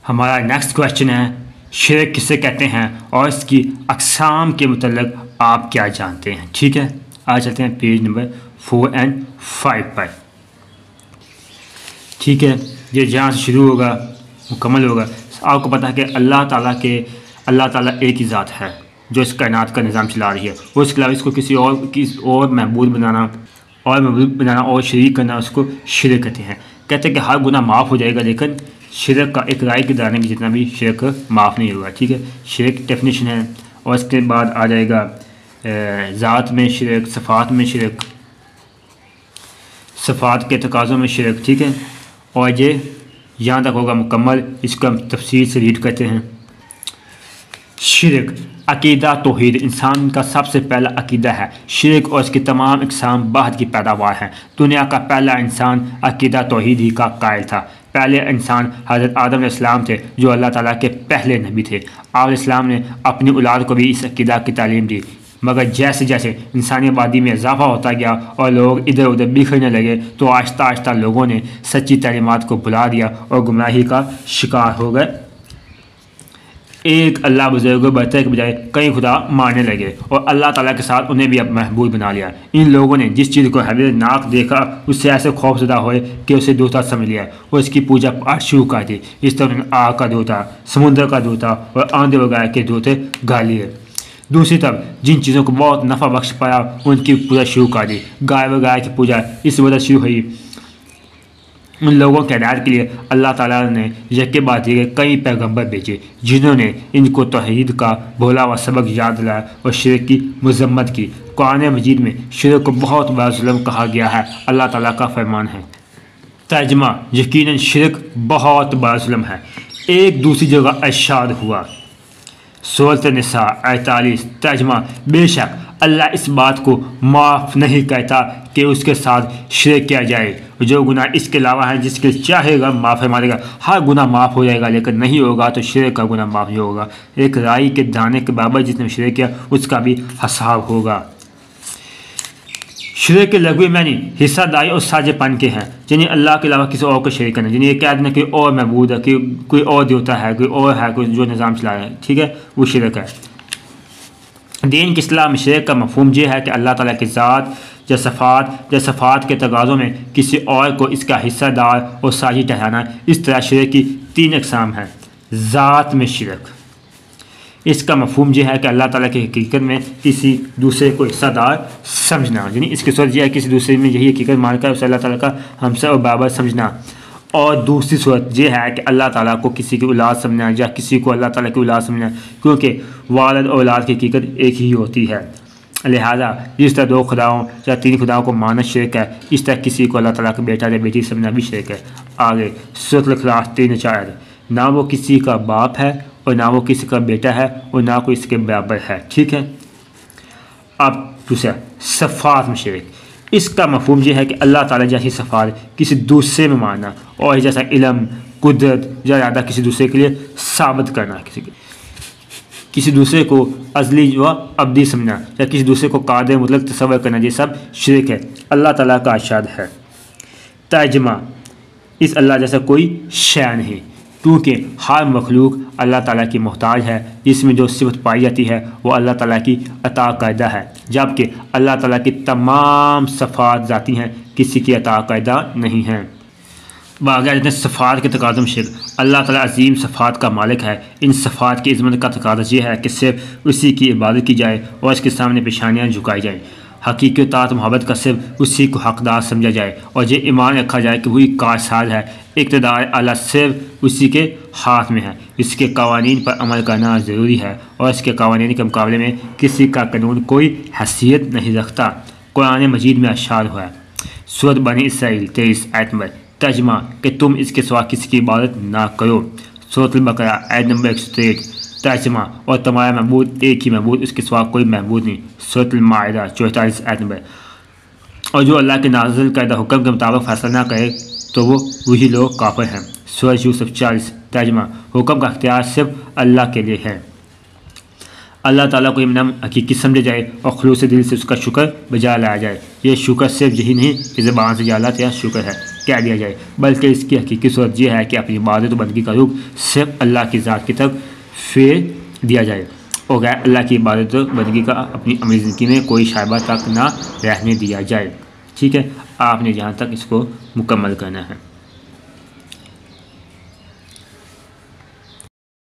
हमारा next question है शिरक किसे कहते हैं और इसकी अक़साम के मुतल्लिक़ आप क्या जानते हैं। ठीक है, आज चलते हैं पेज नंबर 4 और 5 पर। ठीक है, ये जहाँ से शुरू होगा मुकम्मल होगा। आपको पता है कि अल्लाह ताला एक ही ज़ात है जो इस कायनात का निज़ाम चला रही है। उसके अलावा इसको किसी और महबूद बनाना और शरीक करना उसको शिरक कहते हैं। कहते हैं कि हर गुनाह माफ़ हो जाएगा, लेकिन शिरक का एक राय के दाने में जितना भी शिरक माफ़ नहीं होगा। ठीक है, शिरक डेफिनेशन है। और इसके बाद आ जाएगा ज़ात में शिरक, सफ़ात में शिरक, सफ़ात के तकाज़ों में शिरक। ठीक है, और ये यहाँ तक होगा मुकम्मल। इसको हम तफसील से रीड करते हैं। शिरक अकीदा तौहीद इंसान का सबसे पहला अकीदा है। शिरक और इसकी तमाम इक़साम बाद की पैदावार हैं। दुनिया का पहला इंसान अकीदा तौहीद ही का कायल था। पहले इंसान हज़रत आदम अलैहिस्सलाम थे जो अल्लाह ताला के पहले नबी थे। आप अलैहिस्सलाम ने अपनी औलाद को भी इस अकीदा की तालीम दी, मगर जैसे जैसे इंसानी आबादी में इजाफा होता गया और लोग इधर उधर बिखरने लगे तो आहिस्ता आहिस्ता लोगों ने सच्ची तालीमात को भुला दिया और गुमराही का शिकार हो गए। एक अल्लाह बुज़ुर्ग बरतने के बजाय कई खुदा मारने लगे और अल्लाह ताला के साथ उन्हें भी अब महबूब बना लिया। इन लोगों ने जिस चीज़ को हैरनाक देखा उससे ऐसे खौफज़दा हुए कि उसे दूता समझ लिया और इसकी पूजा पाठ शुरू कर दी। इस तरह आग का दूता, समुद्र का दूता और आंधे वगैरह के दूते गा लिए। दूसरी तरफ जिन चीज़ों को बहुत नफ़ा बख्श पाया उनकी पूजा शुरू कर दी। गाय वगैरह की पूजा इस वजह शुरू हुई। उन लोगों के हिदायत के लिए अल्लाह ताला ने यके बाद दिए कई पैगंबर भेजे जिन्होंने इनको तौहीद का भोला हुआ सबक याद दिलाया और शिरक की मज़म्मत की। कुरान मजीद में शिरक को बहुत बड़ा जुल्म कहा गया है। अल्लाह ताला का फरमान है, तर्जमा यकीनन शिरक बहुत बड़ा जुल्म है। एक दूसरी जगह इरशाद हुआ, सूरत निसा 48, तर्जमा बेशक अल्लाह इस बात को माफ़ नहीं कहता कि उसके साथ शिरक किया जाए। जो गुनाह इसके अलावा है जिसके चाहेगा माफ़ मारेगा। हर गुनाह माफ़ हो जाएगा, लेकिन नहीं होगा तो शिरक का गुनाह माफ़ नहीं होगा। एक राई के दाने के बराबर जिसने शिरक किया उसका भी हिसाब होगा। शिरक के लघु मानी हिस्सादारी और साझेपन के हैं, जिन्हें अल्लाह के अलावा किसी और को शरीक करना, जिन्हें ये कह देना कि और महबूद है, कि कोई और देवता है, कोई और है, कोई जो निज़ाम चला है। ठीक है, वो शिरक है। दीन की इस्लाह में शिरक का मफहूम ये है कि अल्लाह ताला की ज़ात या सफ़ात के तगाज़ों में किसी और को इसका हिस्सादार और साझी ठहराना। इस तरह शिरक की 3 अक़साम हैं। ज़ात में शिरक, इसका मफहूम यह है कि अल्लाह ताला की हकीकत में किसी दूसरे को हिस्सादार समझना, यानी इसकी सूरत यह है किसी दूसरे में यही हकीकत मानकर उसे अल्लाह ताला का हमसा और बराबर समझना। और दूसरी सूरत यह है कि अल्लाह ताला को किसी की औलाद समझना या किसी को अल्लाह ताला की औलाद समझना, क्योंकि वालिद और औलाद की हकीकत एक ही होती है। लिहाजा जिस तरह 2 खुदाओं या 3 खुदाओं को मानना शिरक है, इस तरह किसी को अल्लाह ताला का बेटा या बेटी समझना भी शिरक है। आगे सूरत अल-इखलास 3 ना वो किसी का बाप है और ना वो किसी का बेटा है और ना कोई इसके बराबर है। ठीक है, अब दूसरा सफ़ात में शिरक, इसका मफहूम यह है कि अल्लाह ताला जैसी सफ़ात किसी दूसरे में मानना और जैसा इल्म, कुदरत या इरादा किसी दूसरे के लिए साबित करना, किसी दूसरे को अज़ली व अब्दी समझना या किसी दूसरे को कादिर मुतलक तसव्वुर करना, ये सब शिरक है। अल्लाह ताला का इरशाद है, तर्जमा इस अल्लाह जैसा कोई शय नहीं, क्योंकि हर मखलूक अल्लाह ताला की मोहताज है। जिसमें जो सिफत पाई जाती है वो अल्लाह ताला की अता करदा है, जबकि अल्लाह ताला की तमाम सफ़ात ज़ाती हैं, किसी की अता करदा नहीं हैं। बाकी सफ़ात के तकाज़ुम शिरक, अल्लाह ताला अज़ीम सफ़ात का मालिक है। इन सफ़ात की इज़्ज़त का तकाज़ा यह है कि सिर्फ उसी की इबादत की जाए और इसके सामने पेशानियाँ झुकाई जाएँ। हकीकी तात मोहब्बत का सिर्फ उसी को हकदार समझा जाए और ये ईमान रखा जाए कि वही कारसाज है। इक़्तिदार अल्लाह सिर्फ उसी के हाथ में है। इसके कवानीन पर अमल करना ज़रूरी है और इसके कवानीन के मुकाबले में किसी का कानून कोई हैसियत नहीं रखता। कुरान मजीद में इरशाद हुआ है, सूरत बनी इसराइल 23 आयत नंबर, तर्जमा कि तुम इसके सिवा किसी की इबादत ना करो। सूरत अल-बकरा आयत नंबर 163, तर्जमा और तुम्हारा महबूद एक ही महबूद, उसके सिवा कोई महबूद नहीं। सूरत अल-माइदा 44 आयत नंबर, और जो अल्लाह के नाज़िल करदा हुक्म के मुताबिक फैसला ना करे तो वो वही लोग काफिर हैं। सूरत यूसुफ 40, तर्जमा हुक्म का अख्तियार सिर्फ अल्लाह के लिए है। अल्लाह ताला को इनाम हकीकी समझा जाए और खुलूस दिल से उसका शुक्र बजा लाया जाए। ये शुक्र सिर्फ यही नहीं कि ज़बान से या अल्लाह तेरा शुक्र है, कह दिया जाए, बल्कि इसकी हकीकी सूरत यह है कि अपनी इबादत और बंदगी का रुख सिर्फ अल्लाह की ज़ात की तरफ फेर दिया जाए और गैर अल्लाह की इबादत और बंदगी का अपनी अमली ज़िंदगी में कोई शायबा तक ना रहने दिया जाए। ठीक है, आपने जहाँ तक इसको मुकम्मल करना है।